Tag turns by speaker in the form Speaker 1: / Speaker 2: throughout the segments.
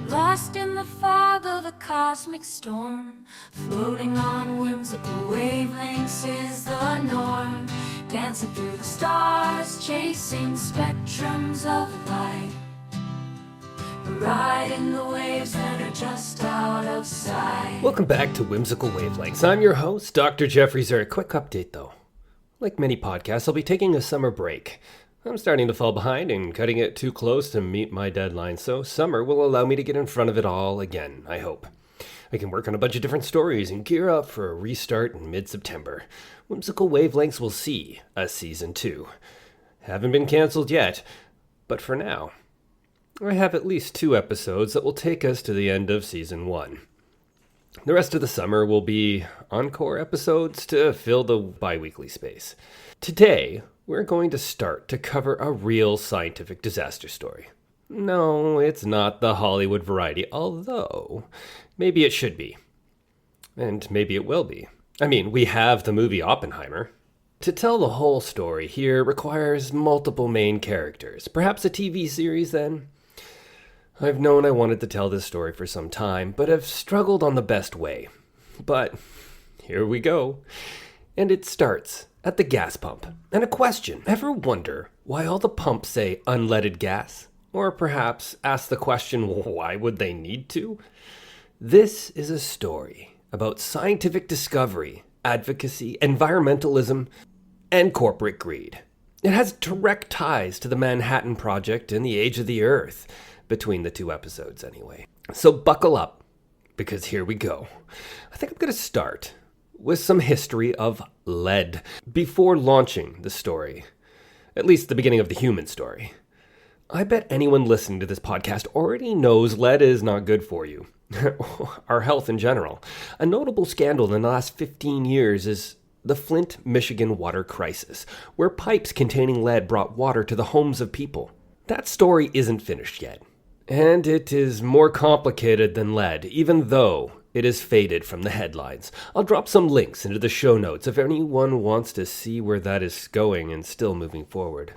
Speaker 1: Lost in the fog of a cosmic storm, floating on whimsical wavelengths is the norm. Dancing through the stars, chasing spectrums of light, riding the waves that are just out of sight.
Speaker 2: Welcome back to Whimsical Wavelengths. I'm your host, Dr. Jeffrey Zer. A quick update though. Like many podcasts, I'll be taking a summer break. I'm starting to fall behind and cutting it too close to meet my deadline, so summer will allow me to get in front of it all again, I hope. I can work on a bunch of different stories and gear up for a restart in mid-September. Whimsical Wavelengths will see a season 2. Haven't been canceled yet, but for now, I have at least 2 episodes that will take us to the end of season 1. The rest of the summer will be encore episodes to fill the bi-weekly space. Today, we're going to start to cover a real scientific disaster story. No, it's not the Hollywood variety, although maybe it should be. And maybe it will be. I mean, we have the movie Oppenheimer. To tell the whole story here requires multiple main characters. Perhaps a TV series then? I've known I wanted to tell this story for some time, but have struggled on the best way. But here we go. And it starts at the gas pump. And a question: ever wonder why all the pumps say unleaded gas? Or perhaps ask the question, why would they need to? This is a story about scientific discovery, advocacy, environmentalism, and corporate greed. It has direct ties to the Manhattan Project and the age of the Earth, between the 2 episodes anyway. So buckle up, because here we go. I think I'm going to start with some history of lead before launching the story, at least the beginning of the human story. I bet anyone listening to this podcast already knows lead is not good for you, our health in general. A notable scandal in the last 15 years is the Flint, Michigan water crisis, where pipes containing lead brought water to the homes of people. That story isn't finished yet, and it is more complicated than lead, even though it has faded from the headlines. I'll drop some links into the show notes if anyone wants to see where that is going and still moving forward.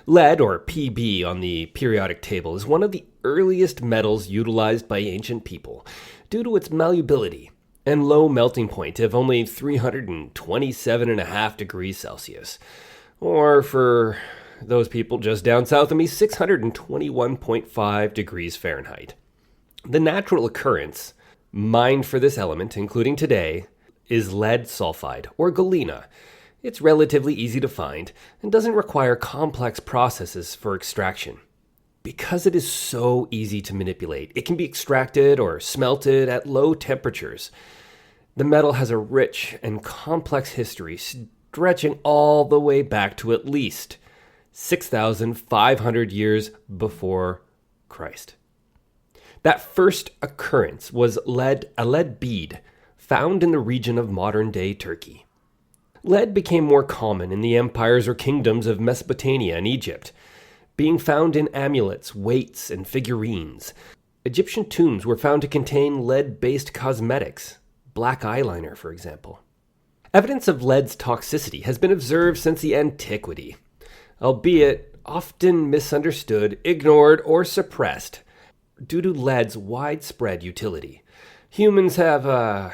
Speaker 2: Lead, or Pb on the periodic table, is one of the earliest metals utilized by ancient people due to its malleability and low melting point of only 327.5 degrees Celsius. Or for those people just down south of me, 621.5 degrees Fahrenheit. The natural occurrence mined for this element, including today, is lead sulfide, or galena. It's relatively easy to find and doesn't require complex processes for extraction. Because it is so easy to manipulate, it can be extracted or smelted at low temperatures. The metal has a rich and complex history stretching all the way back to at least 6,500 years before Christ. That first occurrence was a lead bead found in the region of modern-day Turkey. Lead became more common in the empires or kingdoms of Mesopotamia and Egypt, being found in amulets, weights, and figurines. Egyptian tombs were found to contain lead-based cosmetics, black eyeliner, for example. Evidence of lead's toxicity has been observed since the antiquity, albeit often misunderstood, ignored, or suppressed due to lead's widespread utility. Humans have a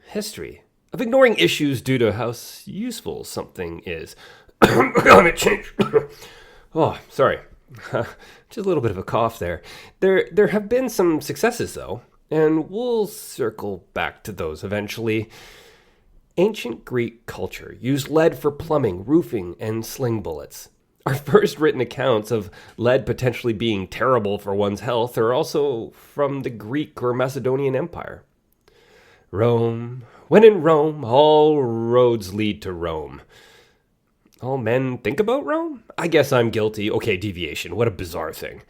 Speaker 2: history of ignoring issues due to how useful something is. Climate change. Oh, sorry. Just a little bit of a cough there. There have been some successes, though, and we'll circle back to those eventually. Ancient Greek culture used lead for plumbing, roofing, and sling bullets. Our first written accounts of lead potentially being terrible for one's health are also from the Greek or Macedonian Empire. Rome. When in Rome, all roads lead to Rome. All men think about Rome? I guess I'm guilty. Okay, deviation. What a bizarre thing.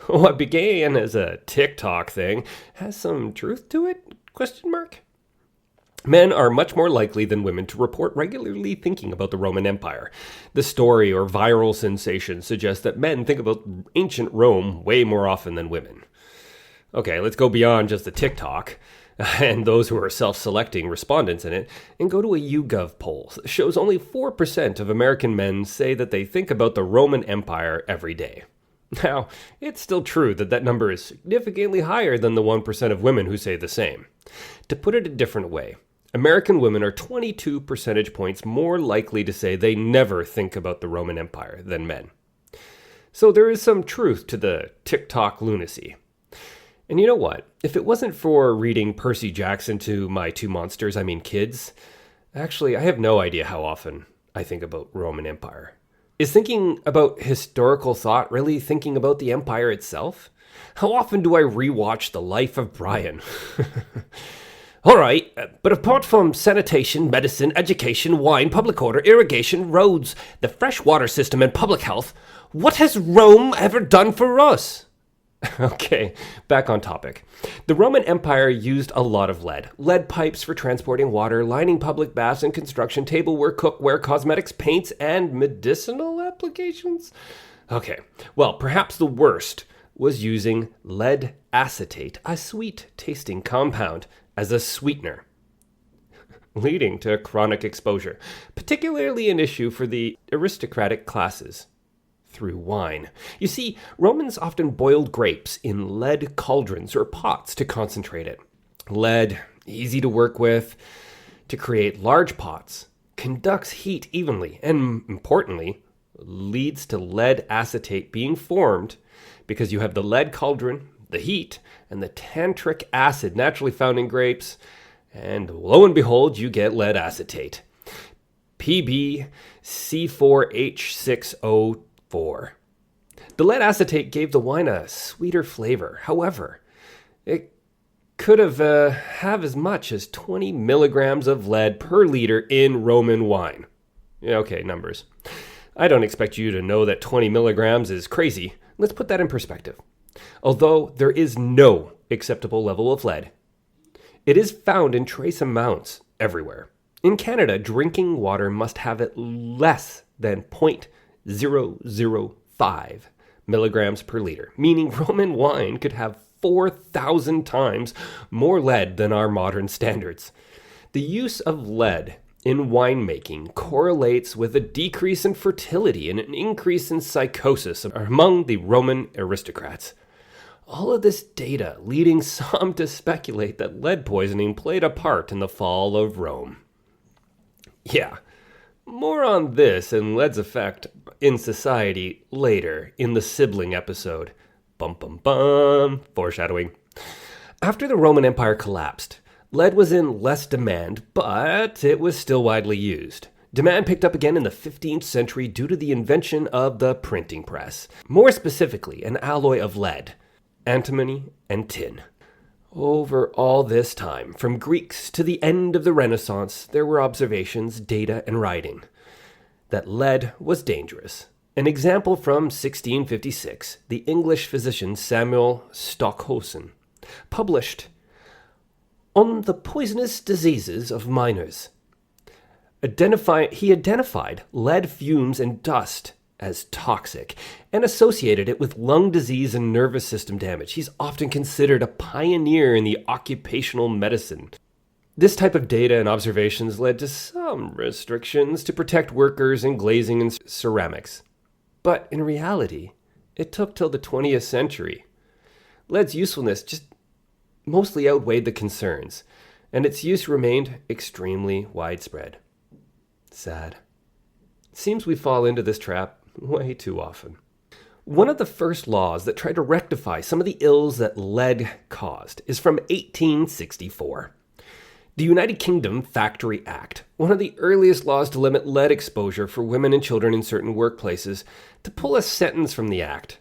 Speaker 2: What began as a TikTok thing has some truth to it? Question mark. Men are much more likely than women to report regularly thinking about the Roman Empire. The story or viral sensation suggests that men think about ancient Rome way more often than women. Okay, let's go beyond just the TikTok and those who are self-selecting respondents in it, and go to a YouGov poll that shows only 4% of American men say that they think about the Roman Empire every day. Now, it's still true that that number is significantly higher than the 1% of women who say the same. To put it a different way, American women are 22 percentage points more likely to say they never think about the Roman Empire than men. So there is some truth to the TikTok lunacy. And you know what? If it wasn't for reading Percy Jackson to my two monsters, kids, actually, I have no idea how often I think about Roman Empire. Is thinking about historical thought really thinking about the empire itself? How often do I rewatch The Life of Brian? All right, but apart from sanitation, medicine, education, wine, public order, irrigation, roads, the fresh water system, and public health, what has Rome ever done for us? Okay, back on topic. The Roman Empire used a lot of lead. Lead pipes for transporting water, lining public baths and construction, tableware, cookware, cosmetics, paints, and medicinal applications? Okay, well, perhaps the worst was using lead acetate, a sweet-tasting compound, as a sweetener, leading to chronic exposure, particularly an issue for the aristocratic classes, through wine. You see, Romans often boiled grapes in lead cauldrons or pots to concentrate it. Lead, easy to work with, to create large pots, conducts heat evenly, and importantly, leads to lead acetate being formed because you have the lead cauldron, the heat, and the tantric acid naturally found in grapes, and lo and behold, you get lead acetate. PbC4H6O4. The lead acetate gave the wine a sweeter flavor. However, it could have as much as 20 milligrams of lead per liter in Roman wine. Yeah, okay, numbers. I don't expect you to know that 20 milligrams is crazy. Let's put that in perspective. Although there is no acceptable level of lead, it is found in trace amounts everywhere. In Canada, drinking water must have it less than 0.005 milligrams per liter, meaning Roman wine could have 4,000 times more lead than our modern standards. The use of lead in winemaking correlates with a decrease in fertility and an increase in psychosis among the Roman aristocrats. All of this data leading some to speculate that lead poisoning played a part in the fall of Rome. Yeah, more on this and lead's effect in society later in the sibling episode. Bum bum bum, foreshadowing. After the Roman Empire collapsed, lead was in less demand, but it was still widely used. Demand picked up again in the 15th century due to the invention of the printing press. More specifically, an alloy of lead, antimony, and tin. Over all this time, from Greeks to the end of the Renaissance, there were observations, data, and writing that lead was dangerous. An example from 1656, the English physician Samuel Stockhausen published On the Poisonous Diseases of Miners. He identified lead fumes and dust as toxic and associated it with lung disease and nervous system damage. He's often considered a pioneer in the occupational medicine. This type of data and observations led to some restrictions to protect workers in glazing and ceramics. But in reality, it took till the 20th century. Lead's usefulness just mostly outweighed the concerns, and its use remained extremely widespread. Sad. It seems we fall into this trap way too often. One of the first laws that tried to rectify some of the ills that lead caused is from 1864. The United Kingdom Factory Act, one of the earliest laws to limit lead exposure for women and children in certain workplaces, to pull a sentence from the act.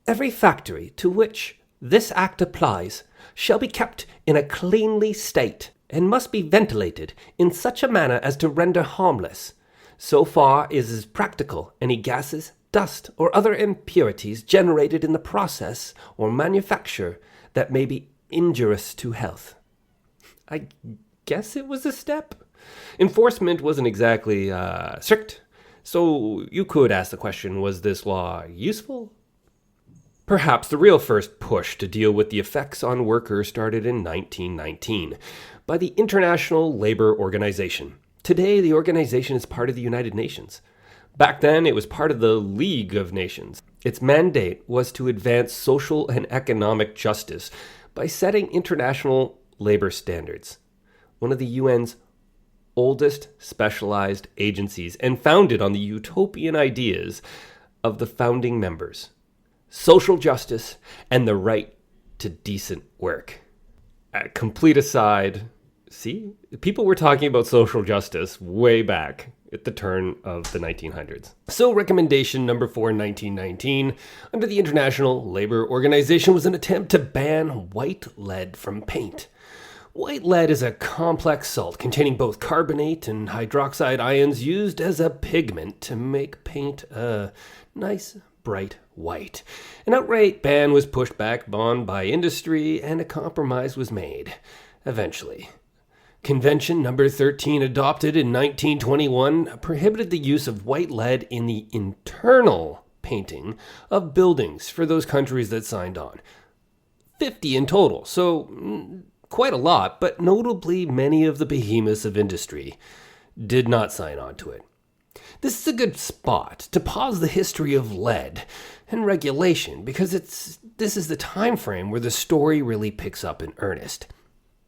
Speaker 2: Every factory to which this act applies shall be kept in a cleanly state and must be ventilated in such a manner as to render harmless, so far as is practical, any gases, dust, or other impurities generated in the process or manufacture that may be injurious to health. I guess it was a step. Enforcement wasn't exactly strict, so you could ask the question, was this law useful? Perhaps the real first push to deal with the effects on workers started in 1919 by the International Labor Organization. Today, the organization is part of the United Nations. Back then, it was part of the League of Nations. Its mandate was to advance social and economic justice by setting international labor standards, one of the UN's oldest specialized agencies and founded on the utopian ideas of the founding members: social justice and the right to decent work. A complete aside, see, people were talking about social justice way back at the turn of the 1900s. So recommendation number 4 in 1919 under the International Labor Organization was an attempt to ban white lead from paint. White lead is a complex salt containing both carbonate and hydroxide ions used as a pigment to make paint a nice, bright white. An outright ban was pushed back on by industry, and a compromise was made, eventually. Convention number 13, adopted in 1921, prohibited the use of white lead in the internal painting of buildings for those countries that signed on. 50 in total, so quite a lot, but notably many of the behemoths of industry did not sign on to it. This is a good spot to pause the history of lead and regulation, because this is the time frame where the story really picks up in earnest.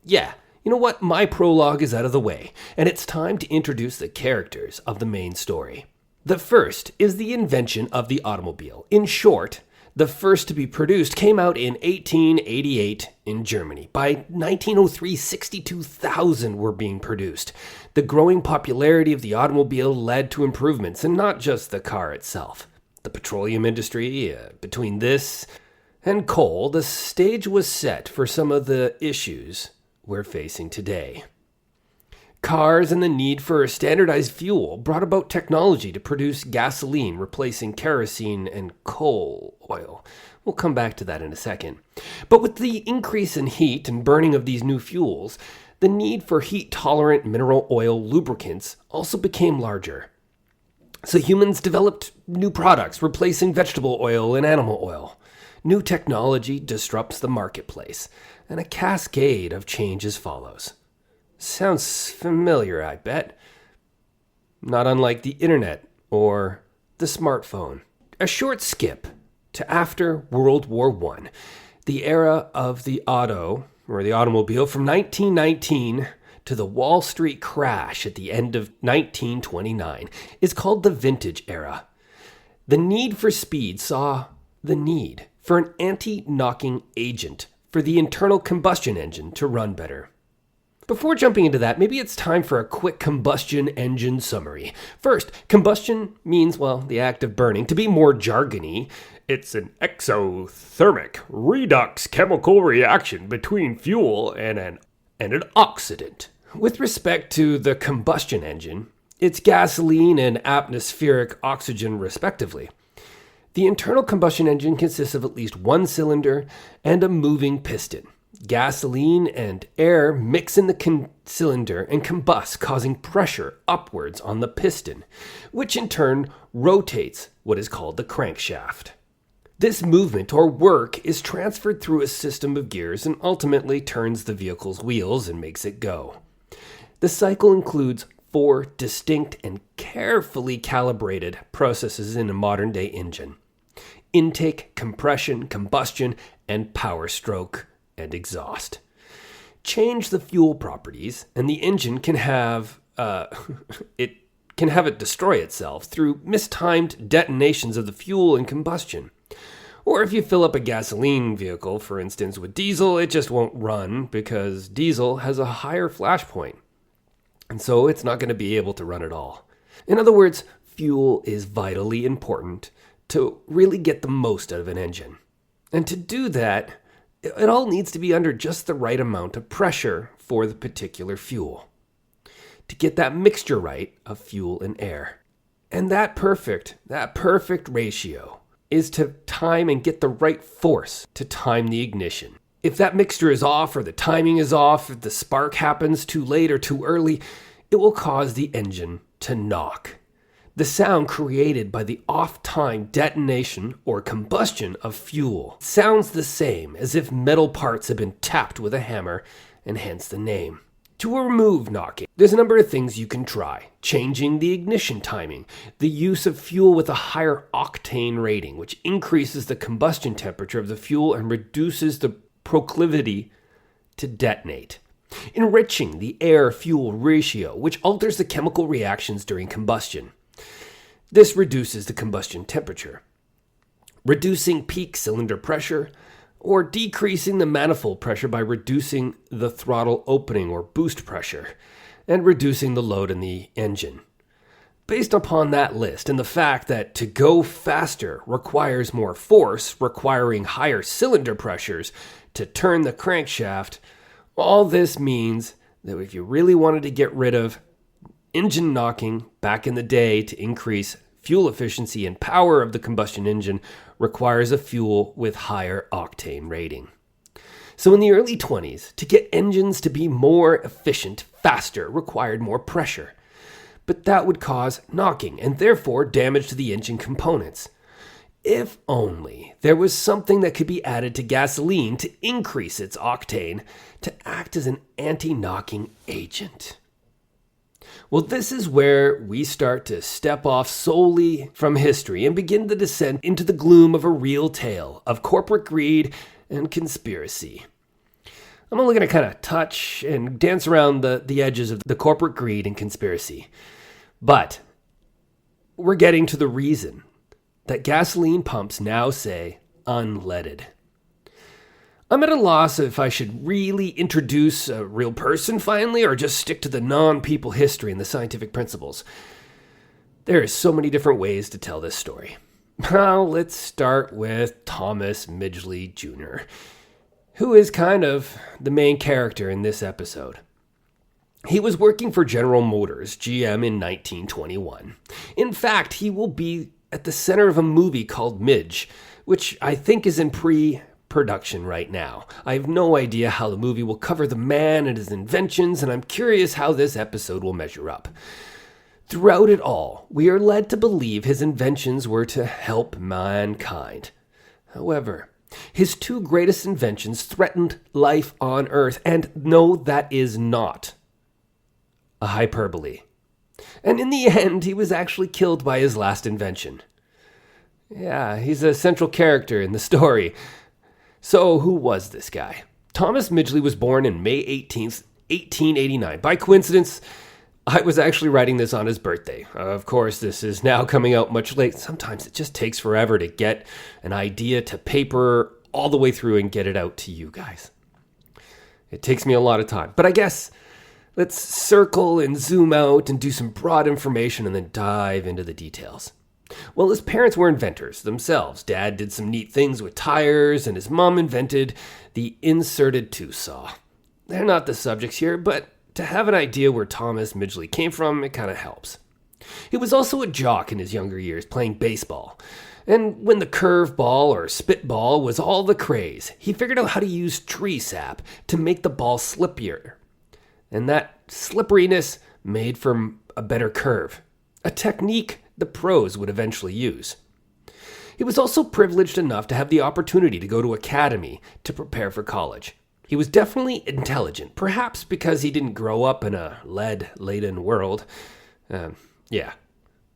Speaker 2: Yeah, you know what? My prologue is out of the way, and it's time to introduce the characters of the main story. The first is the invention of the automobile. In short, the first to be produced came out in 1888 in Germany. By 1903, 62,000 were being produced. The growing popularity of the automobile led to improvements, and not just the car itself. The petroleum industry, between this and coal, the stage was set for some of the issues we're facing today. Cars and the need for a standardized fuel brought about technology to produce gasoline, replacing kerosene and coal oil. We'll come back to that in a second. But with the increase in heat and burning of these new fuels, the need for heat-tolerant mineral oil lubricants also became larger. So humans developed new products, replacing vegetable oil and animal oil. New technology disrupts the marketplace, and a cascade of changes follows. Sounds familiar, I bet. Not unlike the internet or the smartphone. A short skip to after World War I, the era of the automobile from 1919 to the Wall Street crash at the end of 1929 is called the Vintage Era. The need for speed saw the need for an anti-knocking agent for the internal combustion engine to run better. Before jumping into that, maybe it's time for a quick combustion engine summary. First, combustion means, well, the act of burning. To be more jargony, it's an exothermic redox chemical reaction between fuel and an oxidant. With respect to the combustion engine, it's gasoline and atmospheric oxygen respectively. The internal combustion engine consists of at least one cylinder and a moving piston. Gasoline and air mix in the cylinder and combust, causing pressure upwards on the piston, which in turn rotates what is called the crankshaft. This movement or work is transferred through a system of gears and ultimately turns the vehicle's wheels and makes it go. The cycle includes 4 distinct and carefully calibrated processes in a modern-day engine: intake, compression, combustion, and power stroke and exhaust. Change the fuel properties, and the engine can have it destroy itself through mistimed detonations of the fuel and combustion. Or if you fill up a gasoline vehicle, for instance, with diesel, it just won't run because diesel has a higher flash point, and so it's not going to be able to run at all. In other words, fuel is vitally important to really get the most out of an engine. And to do that, it all needs to be under just the right amount of pressure for the particular fuel to get that mixture right of fuel and air. And that perfect ratio is to time and get the right force to time the ignition. If that mixture is off or the timing is off, if the spark happens too late or too early, it will cause the engine to knock. The sound created by the off-time detonation or combustion of fuel sounds the same as if metal parts have been tapped with a hammer, and hence the name. To remove knocking, there's a number of things you can try. Changing the ignition timing, the use of fuel with a higher octane rating, which increases the combustion temperature of the fuel and reduces the proclivity to detonate. Enriching the air-fuel ratio, which alters the chemical reactions during combustion. This reduces the combustion temperature. Reducing peak cylinder pressure, or decreasing the manifold pressure by reducing the throttle opening or boost pressure, and reducing the load in the engine. Based upon that list and the fact that to go faster requires more force, requiring higher cylinder pressures to turn the crankshaft, all this means that if you really wanted to get rid of engine knocking back in the day to increase fuel efficiency and power of the combustion engine, requires a fuel with higher octane rating. So in the early 20s, to get engines to be more efficient, faster, required more pressure. But that would cause knocking and therefore damage to the engine components. If only there was something that could be added to gasoline to increase its octane to act as an anti-knocking agent. Well, this is where we start to step off solely from history and begin the descent into the gloom of a real tale of corporate greed and conspiracy. I'm only going to kind of touch and dance around the edges of the corporate greed and conspiracy. But we're getting to the reason that gasoline pumps now say unleaded. I'm at a loss if I should really introduce a real person finally, or just stick to the non-people history and the scientific principles. There are so many different ways to tell this story. Well, let's start with Thomas Midgley Jr., who is kind of the main character in this episode. He was working for General Motors, GM, in 1921. In fact, he will be at the center of a movie called Midge, which I think is in pre-production right now. I have no idea how the movie will cover the man and his inventions, and I'm curious how this episode will measure up. Throughout it all, we are led to believe his inventions were to help mankind. However, his two greatest inventions threatened life on Earth, and no, that is not a hyperbole. And in the end, he was actually killed by his last invention. Yeah, he's a central character in the story. So who was this guy? Thomas Midgley was born on May 18th, 1889. By coincidence, I was actually writing this on his birthday. Of course, this is now coming out much late. Sometimes it just takes forever to get an idea to paper all the way through and get it out to you guys. It takes me a lot of time. But I guess let's circle and zoom out and do some broad information and then dive into the details. Well, his parents were inventors themselves. Dad did some neat things with tires, and his mom invented the inserted two-saw. They're not the subjects here, but to have an idea where Thomas Midgley came from, it kind of helps. He was also a jock in his younger years, playing baseball. And when the curveball or spitball was all the craze, he figured out how to use tree sap to make the ball slippier. And that slipperiness made for a better curve, a technique the pros would eventually use. He was also privileged enough to have the opportunity to go to academy to prepare for college. He was definitely intelligent, perhaps because he didn't grow up in a lead-laden world. Yeah,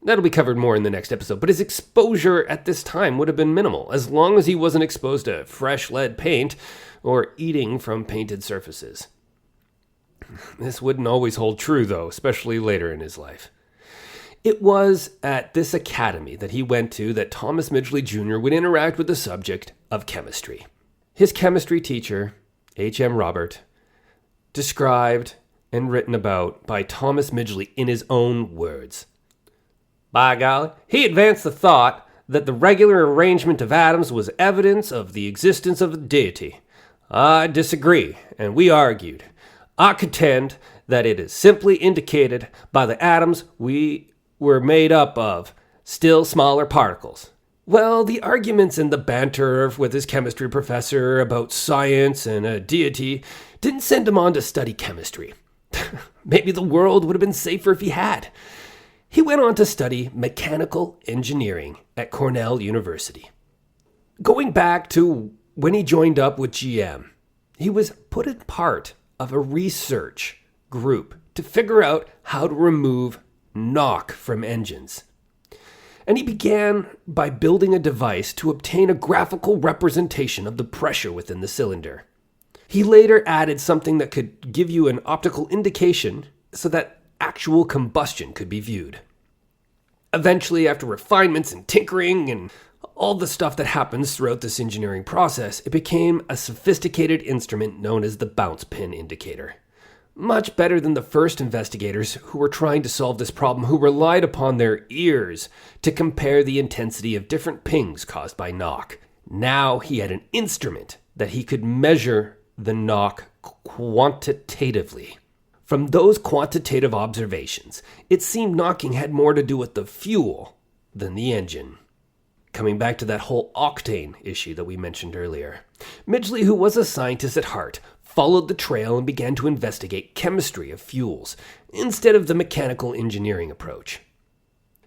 Speaker 2: that'll be covered more in the next episode, but his exposure at this time would have been minimal, as long as he wasn't exposed to fresh lead paint or eating from painted surfaces. This wouldn't always hold true, though, especially later in his life. It was at this academy that he went to that Thomas Midgley Jr. would interact with the subject of chemistry. His chemistry teacher, H.M. Robert, described and written about by Thomas Midgley in his own words. By golly, he advanced the thought that the regular arrangement of atoms was evidence of the existence of a deity. I disagree, and we argued. I contend that it is simply indicated by the atoms we were made up of, still smaller particles. Well, the arguments and the banter with his chemistry professor about science and a deity didn't send him on to study chemistry. Maybe the world would have been safer if he had. He went on to study mechanical engineering at Cornell University. Going back to when he joined up with GM, he was put in part of a research group to figure out how to remove knock from engines. And he began by building a device to obtain a graphical representation of the pressure within the cylinder. He later added something that could give you an optical indication so that actual combustion could be viewed. Eventually, after refinements and tinkering and all the stuff that happens throughout this engineering process, it became a sophisticated instrument known as the bounce pin indicator. Much better than the first investigators who were trying to solve this problem, who relied upon their ears to compare the intensity of different pings caused by knock. Now he had an instrument that he could measure the knock quantitatively. From those quantitative observations, it seemed knocking had more to do with the fuel than the engine. Coming back to that whole octane issue that we mentioned earlier, Midgley, who was a scientist at heart, followed the trail and began to investigate chemistry of fuels instead of the mechanical engineering approach.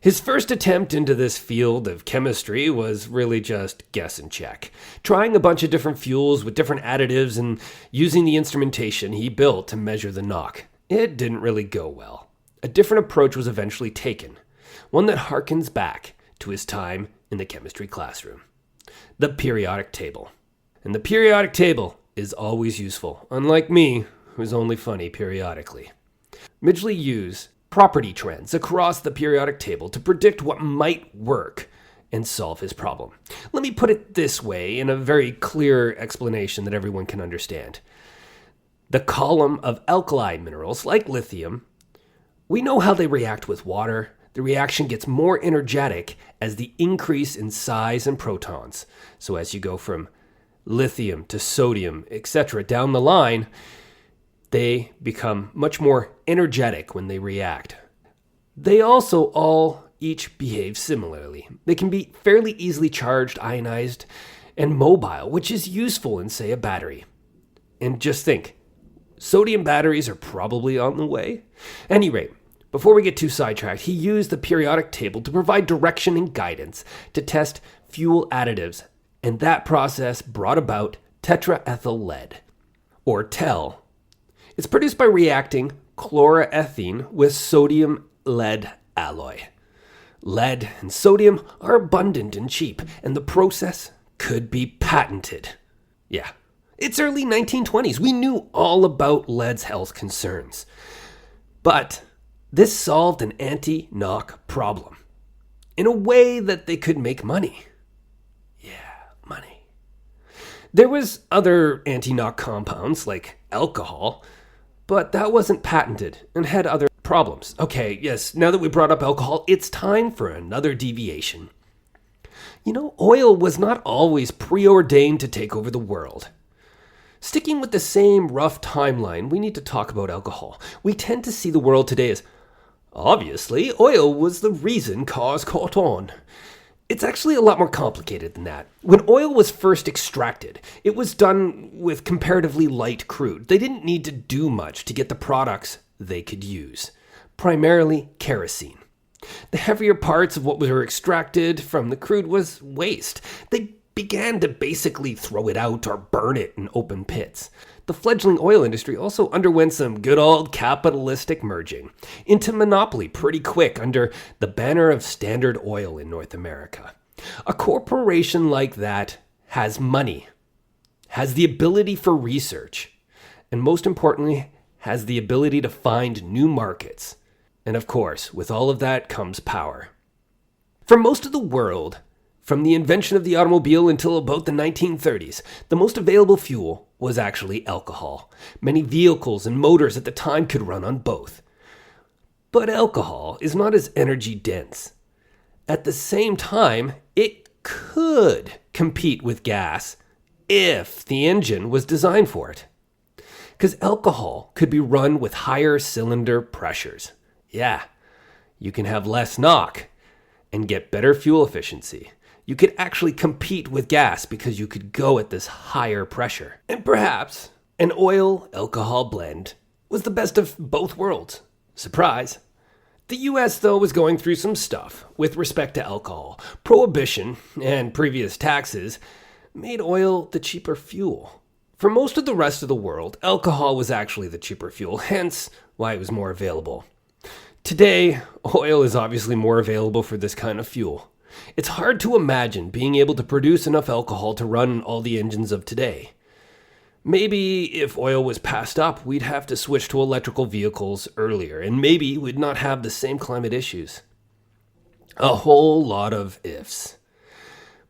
Speaker 2: His first attempt into this field of chemistry was really just guess and check, trying a bunch of different fuels with different additives and using the instrumentation he built to measure the knock. It didn't really go well. A different approach was eventually taken, one that harkens back to his time in the chemistry classroom. The periodic table. And the periodic table is always useful, unlike me, who's only funny periodically. Midgley used property trends across the periodic table to predict what might work and solve his problem. Let me put it this way in a very clear explanation that everyone can understand. The column of alkali minerals, like lithium, we know how they react with water. The reaction gets more energetic as the increase in size and protons. So as you go from lithium to sodium, etc., down the line, they become much more energetic when they react. They also all each behave similarly. They can be fairly easily charged, ionized, and mobile, which is useful in, say, a battery. And just think, sodium batteries are probably on the way. At any rate, before we get too sidetracked, he used the periodic table to provide direction and guidance to test fuel additives, and that process brought about tetraethyl lead, or TEL. It's produced by reacting chloroethene with sodium lead alloy. Lead and sodium are abundant and cheap, and the process could be patented. Yeah, it's early 1920s. We knew all about lead's health concerns. But this solved an anti-knock problem in a way that they could make money. Money. There was other anti-knock compounds like alcohol, but that wasn't patented and had other problems. Okay, yes, now that we brought up alcohol, it's time for another deviation. You know, oil was not always preordained to take over the world. Sticking with the same rough timeline, we need to talk about alcohol. We tend to see the world today as, obviously, oil was the reason cause caught on. It's actually a lot more complicated than that. When oil was first extracted, it was done with comparatively light crude. They didn't need to do much to get the products they could use, primarily kerosene. The heavier parts of what were extracted from the crude was waste. They began to basically throw it out or burn it in open pits. The fledgling oil industry also underwent some good old capitalistic merging into monopoly pretty quick under the banner of Standard Oil in North America. A corporation like that has money, has the ability for research, and most importantly, has the ability to find new markets. And of course, with all of that comes power. For most of the world, from the invention of the automobile until about the 1930s, the most available fuel was actually alcohol. Many vehicles and motors at the time could run on both. But alcohol is not as energy dense. At the same time, it could compete with gas if the engine was designed for it. Because alcohol could be run with higher cylinder pressures. Yeah, you can have less knock and get better fuel efficiency. You could actually compete with gas because you could go at this higher pressure. And perhaps an oil-alcohol blend was the best of both worlds. Surprise. The US, though, was going through some stuff with respect to alcohol. Prohibition and previous taxes made oil the cheaper fuel. For most of the rest of the world, alcohol was actually the cheaper fuel. Hence, why it was more available. Today, oil is obviously more available for this kind of fuel. It's hard to imagine being able to produce enough alcohol to run all the engines of today. Maybe if oil was passed up, we'd have to switch to electrical vehicles earlier, and maybe we'd not have the same climate issues. A whole lot of ifs.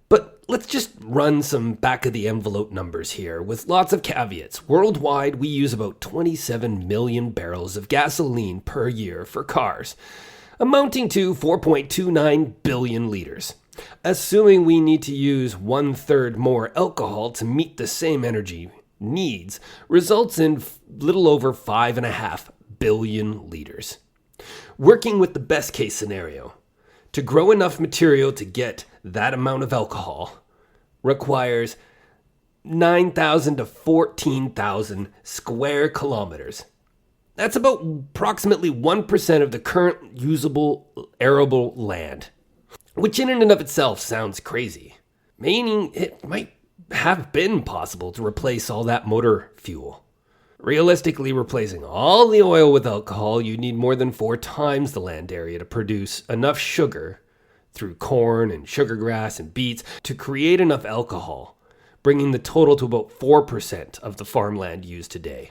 Speaker 2: But let's just run some back-of-the-envelope numbers here, with lots of caveats. Worldwide, we use about 27 million barrels of gasoline per year for cars, amounting to 4.29 billion liters. Assuming we need to use 1/3 more alcohol to meet the same energy needs, results in little over 5.5 billion liters. Working with the best case scenario, to grow enough material to get that amount of alcohol requires 9,000 to 14,000 square kilometers. That's about approximately 1% of the current usable arable land, which in and of itself sounds crazy, meaning it might have been possible to replace all that motor fuel. Realistically, replacing all the oil with alcohol, you'd need more than 4 times the land area to produce enough sugar through corn and sugar grass and beets to create enough alcohol, bringing the total to about 4% of the farmland used today.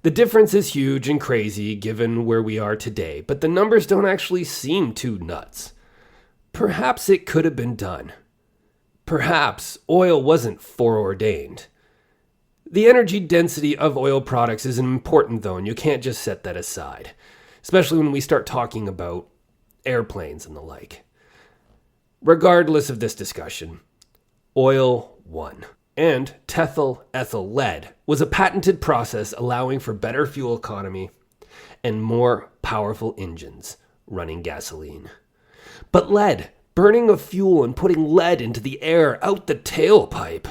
Speaker 2: The difference is huge and crazy given where we are today, but the numbers don't actually seem too nuts. Perhaps it could have been done. Perhaps oil wasn't foreordained. The energy density of oil products is important though, and you can't just set that aside, especially when we start talking about airplanes and the like. Regardless of this discussion, oil won. And tethyl ethyl lead was a patented process allowing for better fuel economy and more powerful engines running gasoline. But lead, burning of fuel and putting lead into the air out the tailpipe.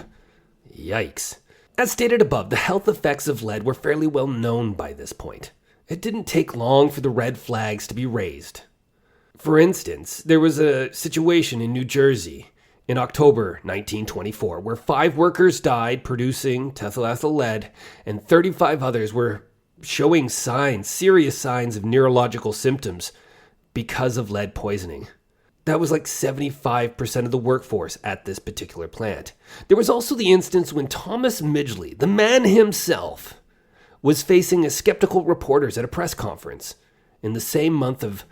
Speaker 2: Yikes. As stated above, the health effects of lead were fairly well known by this point. It didn't take long for the red flags to be raised. For instance, there was a situation in New Jersey in October 1924 where 5 workers died producing tethyl ethyl lead and 35 others were showing serious signs of neurological symptoms because of lead poisoning. That was like 75% of the workforce at this particular plant. There was also the instance when Thomas Midgley, the man himself, was facing skeptical reporters at a press conference. In the same month of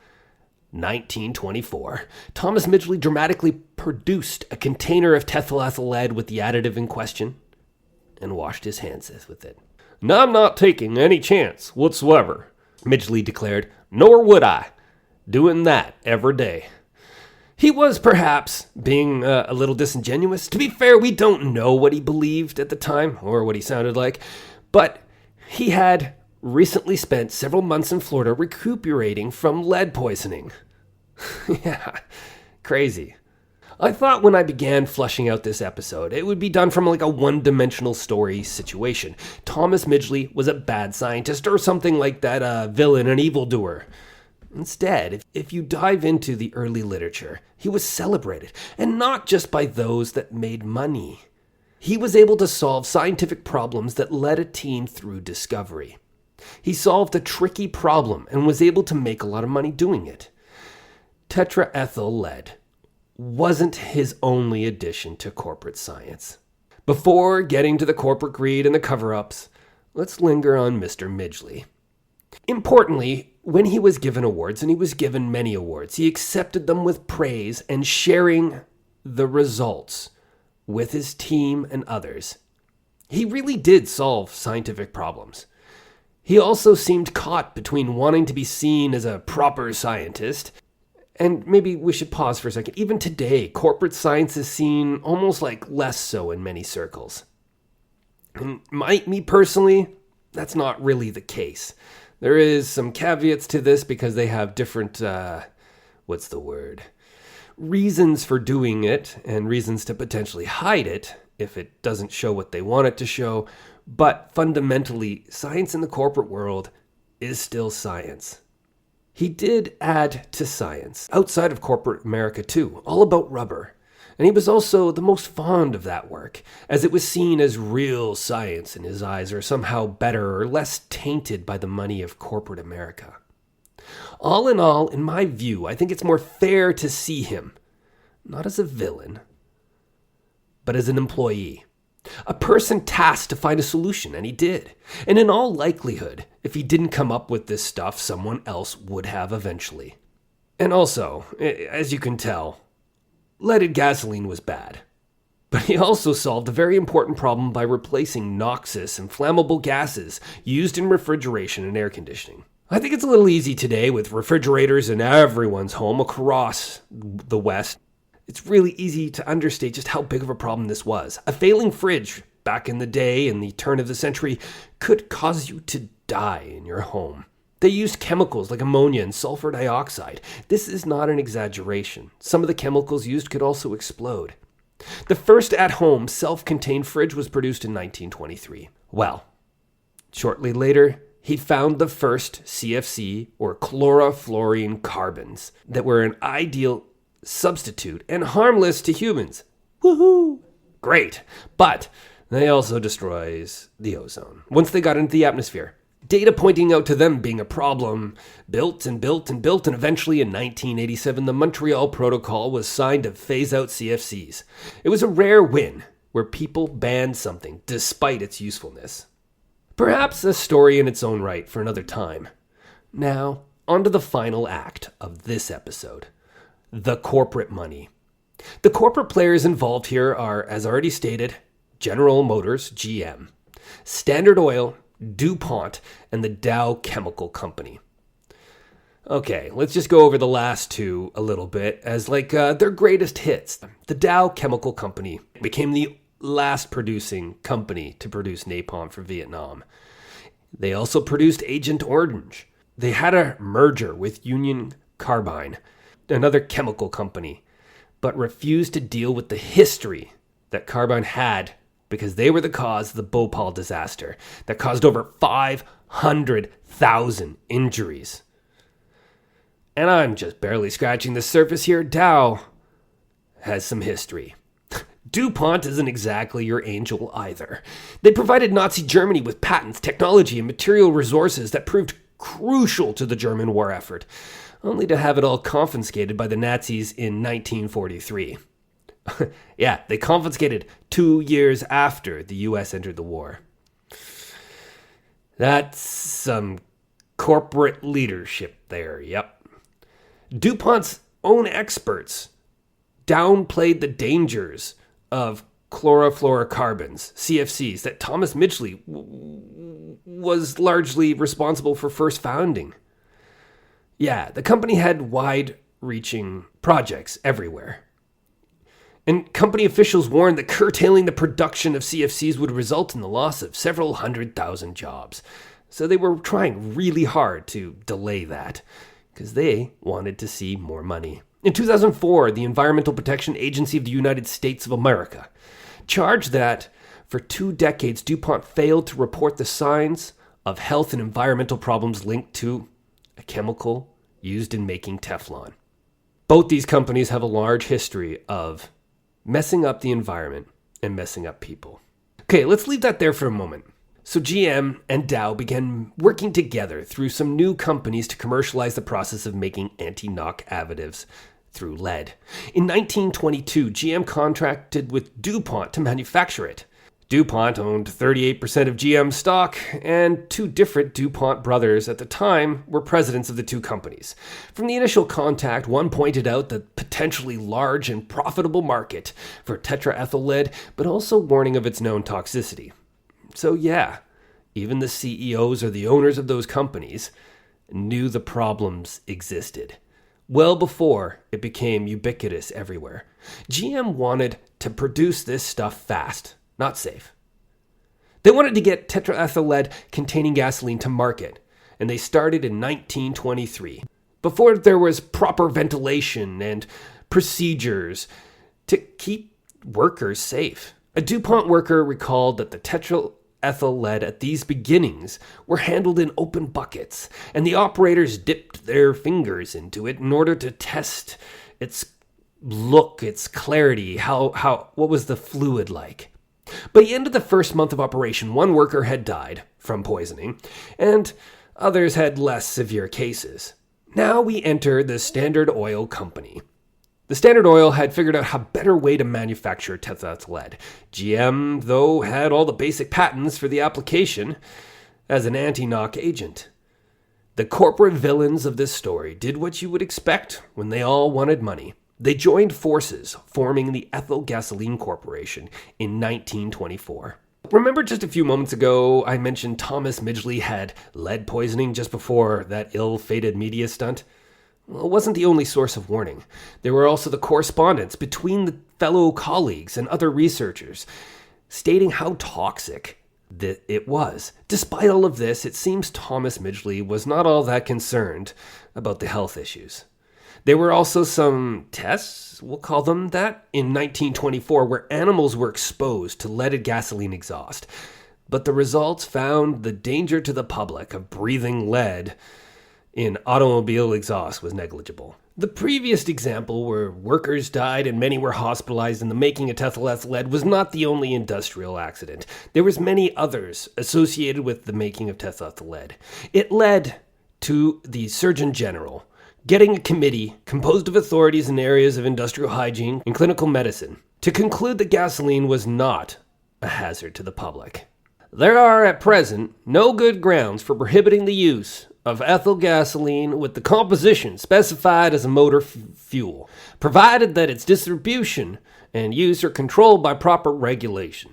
Speaker 2: 1924, Thomas Midgley dramatically produced a container of tethyl ethyl lead with the additive in question and washed his hands with it. "Now I'm not taking any chance whatsoever," Midgley declared, "nor would I, doing that every day." He was perhaps being a little disingenuous. To be fair, we don't know what he believed at the time or what he sounded like, but he had recently spent several months in Florida recuperating from lead poisoning. Yeah, crazy. I thought when I began fleshing out this episode, it would be done from like a one-dimensional story situation. Thomas Midgley was a bad scientist or something like that, villain, an evildoer. Instead, if you dive into the early literature, he was celebrated, and not just by those that made money. He was able to solve scientific problems that led a team through discovery. He solved a tricky problem and was able to make a lot of money doing it. Tetraethyl lead wasn't his only addition to corporate science. Before getting to the corporate greed and the cover-ups, let's linger on Mr. Midgley. Importantly, when he was given awards, and he was given many awards, he accepted them with praise and sharing the results with his team and others. He really did solve scientific problems. He also seemed caught between wanting to be seen as a proper scientist, and maybe we should pause for a second. Even today, corporate science is seen almost like less so in many circles. And me personally, that's not really the case. There is some caveats to this because they have different, reasons for doing it and reasons to potentially hide it if it doesn't show what they want it to show. But fundamentally, science in the corporate world is still science. He did add to science outside of corporate America too, all about rubber. And he was also the most fond of that work, as it was seen as real science in his eyes, or somehow better or less tainted by the money of corporate America. All in all, in my view, I think it's more fair to see him, not as a villain, but as an employee. A person tasked to find a solution, and he did. And in all likelihood, if he didn't come up with this stuff, someone else would have eventually. And also, as you can tell, leaded gasoline was bad. But he also solved a very important problem by replacing noxious and flammable gases used in refrigeration and air conditioning. I think it's a little easy today with refrigerators in everyone's home across the West. It's really easy to understate just how big of a problem this was. A failing fridge back in the day, in the turn of the century, could cause you to die in your home. They used chemicals like ammonia and sulfur dioxide. This is not an exaggeration. Some of the chemicals used could also explode. The first at-home self-contained fridge was produced in 1923. Well, shortly later, he found the first CFC, or chlorofluorine carbons, that were an ideal substitute and harmless to humans. Woohoo! Great. But they also destroys the ozone once they got into the atmosphere. Data pointing out to them being a problem built, and eventually in 1987 the Montreal Protocol was signed to phase out CFCs. It was a rare win where people banned something despite its usefulness. Perhaps a story in its own right for another time. Now, on to the final act of this episode. The corporate money. The corporate players involved here are, as already stated, General Motors, GM, Standard Oil, DuPont, and the Dow Chemical Company. Okay, let's just go over the last two a little bit as their greatest hits. The Dow Chemical Company became the last producing company to produce napalm for Vietnam. They also produced Agent Orange. They had a merger with Union Carbide, another chemical company, but refused to deal with the history that Carbide had because they were the cause of the Bhopal disaster that caused over 500,000 injuries. And I'm just barely scratching the surface here. Dow has some history. DuPont isn't exactly your angel either. They provided Nazi Germany with patents, technology, and material resources that proved crucial to the German war effort, only to have it all confiscated by the Nazis in 1943. Yeah, they confiscated 2 years after the U.S. entered the war. That's some corporate leadership there, yep. DuPont's own experts downplayed the dangers of chlorofluorocarbons, CFCs, that Thomas Midgley was largely responsible for first founding. Yeah, the company had wide-reaching projects everywhere. And company officials warned that curtailing the production of CFCs would result in the loss of several 100,000 jobs. So they were trying really hard to delay that, because they wanted to see more money. In 2004, the Environmental Protection Agency of the United States of America charged that for 2 decades, DuPont failed to report the signs of health and environmental problems linked to a chemical used in making Teflon. Both these companies have a large history of messing up the environment and messing up people. Okay, let's leave that there for a moment. So GM and Dow began working together through some new companies to commercialize the process of making anti-knock additives through lead. In 1922, GM contracted with DuPont to manufacture it. DuPont owned 38% of GM stock, and 2 different DuPont brothers at the time were presidents of the 2 companies. From the initial contact, one pointed out the potentially large and profitable market for tetraethyl lead, but also warning of its known toxicity. So yeah, even the CEOs or the owners of those companies knew the problems existed, well before it became ubiquitous everywhere. GM wanted to produce this stuff fast, not safe. They wanted to get tetraethyl lead containing gasoline to market, and they started in 1923, before there was proper ventilation and procedures to keep workers safe. A DuPont worker recalled that the tetraethyl lead at these beginnings were handled in open buckets, and the operators dipped their fingers into it in order to test its look, its clarity, what was the fluid like. By the end of the first month of operation, one worker had died from poisoning, and others had less severe cases. Now we enter the Standard Oil Company. The Standard Oil had figured out a better way to manufacture tetraethyl. GM, though, had all the basic patents for the application as an anti-knock agent. The corporate villains of this story did what you would expect when they all wanted money. They joined forces, forming the Ethyl Gasoline Corporation in 1924. Remember just a few moments ago I mentioned Thomas Midgley had lead poisoning just before that ill-fated media stunt? Well, it wasn't the only source of warning. There were also the correspondence between the fellow colleagues and other researchers, stating how toxic that it was. Despite all of this, it seems Thomas Midgley was not all that concerned about the health issues. There were also some tests, we'll call them that, in 1924 where animals were exposed to leaded gasoline exhaust. But the results found the danger to the public of breathing lead in automobile exhaust was negligible. The previous example where workers died and many were hospitalized in the making of tetraethyl was not the only industrial accident. There was many others associated with the making of tetraethyl. It led to the Surgeon General getting a committee composed of authorities in areas of industrial hygiene and clinical medicine to conclude that gasoline was not a hazard to the public. There are at present no good grounds for prohibiting the use of ethyl gasoline with the composition specified as a motor fuel, provided that its distribution and use are controlled by proper regulation.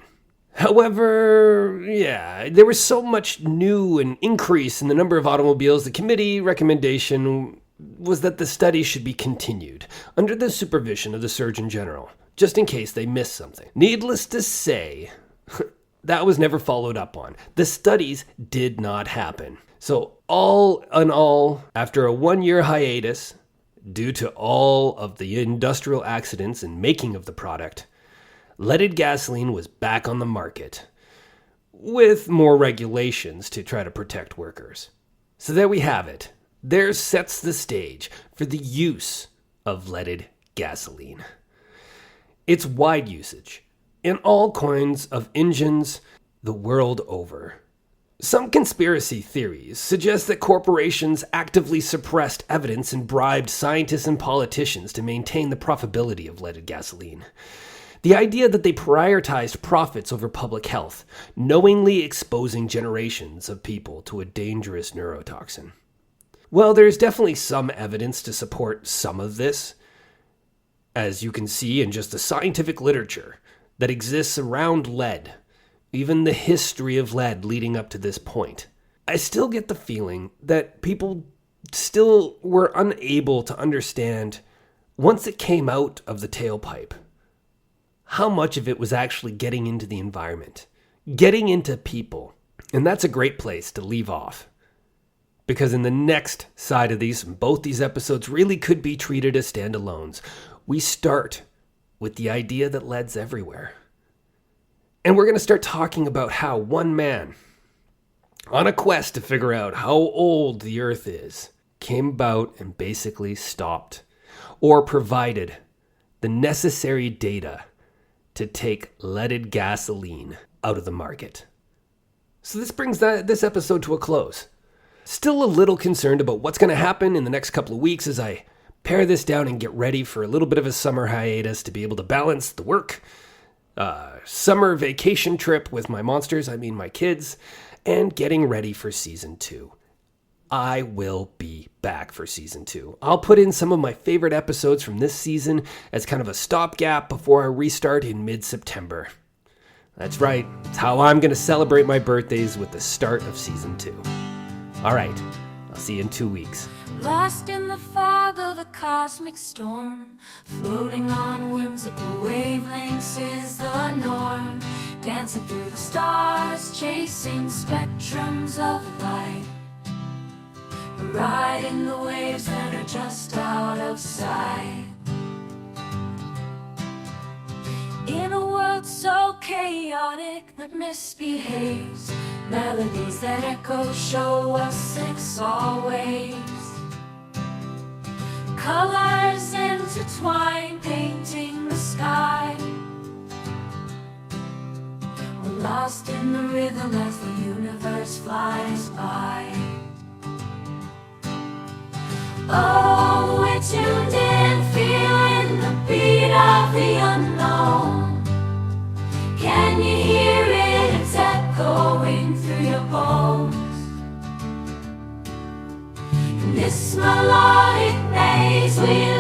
Speaker 2: However, there was so much new and increase in the number of automobiles, the committee recommendation was that the study should be continued under the supervision of the Surgeon General, just in case they missed something. Needless to say, that was never followed up on. The studies did not happen. So all in all, after a 1-year hiatus, due to all of the industrial accidents and making of the product, leaded gasoline was back on the market, with more regulations to try to protect workers. So there we have it. There sets the stage for the use of leaded gasoline. Its wide usage in all kinds of engines the world over. Some conspiracy theories suggest that corporations actively suppressed evidence and bribed scientists and politicians to maintain the profitability of leaded gasoline. The idea that they prioritized profits over public health, knowingly exposing generations of people to a dangerous neurotoxin. Well, there's definitely some evidence to support some of this, as you can see in just the scientific literature that exists around lead, even the history of lead leading up to this point. I still get the feeling that people still were unable to understand, once it came out of the tailpipe, how much of it was actually getting into the environment, getting into people. And that's a great place to leave off. Because in the next side of both these episodes really could be treated as standalones. We start with the idea that lead's everywhere. And we're going to start talking about how one man, on a quest to figure out how old the Earth is, came about and basically stopped or provided the necessary data to take leaded gasoline out of the market. So this brings this episode to a close. Still a little concerned about what's going to happen in the next couple of weeks as I pare this down and get ready for a little bit of a summer hiatus to be able to balance the work, summer vacation trip with my my kids, and getting ready for season 2. I will be back for season 2. I'll put in some of my favorite episodes from this season as kind of a stopgap before I restart in mid-September. That's right, it's how I'm going to celebrate my birthdays with the start of season 2. All right, I'll see you in 2 weeks.
Speaker 1: Lost in the fog of the cosmic storm, floating on whimsical wavelengths is the norm. Dancing through the stars, chasing spectrums of light, riding the waves that are just out of sight. In a world so chaotic that misbehaves, melodies that echo show us it's always colors intertwine, painting the sky. We're lost in the rhythm as the universe flies by. Oh, we're tuned in, feeling the beat of the unknown. Can you hear it? It's echoing through your bones. In this melodic maze we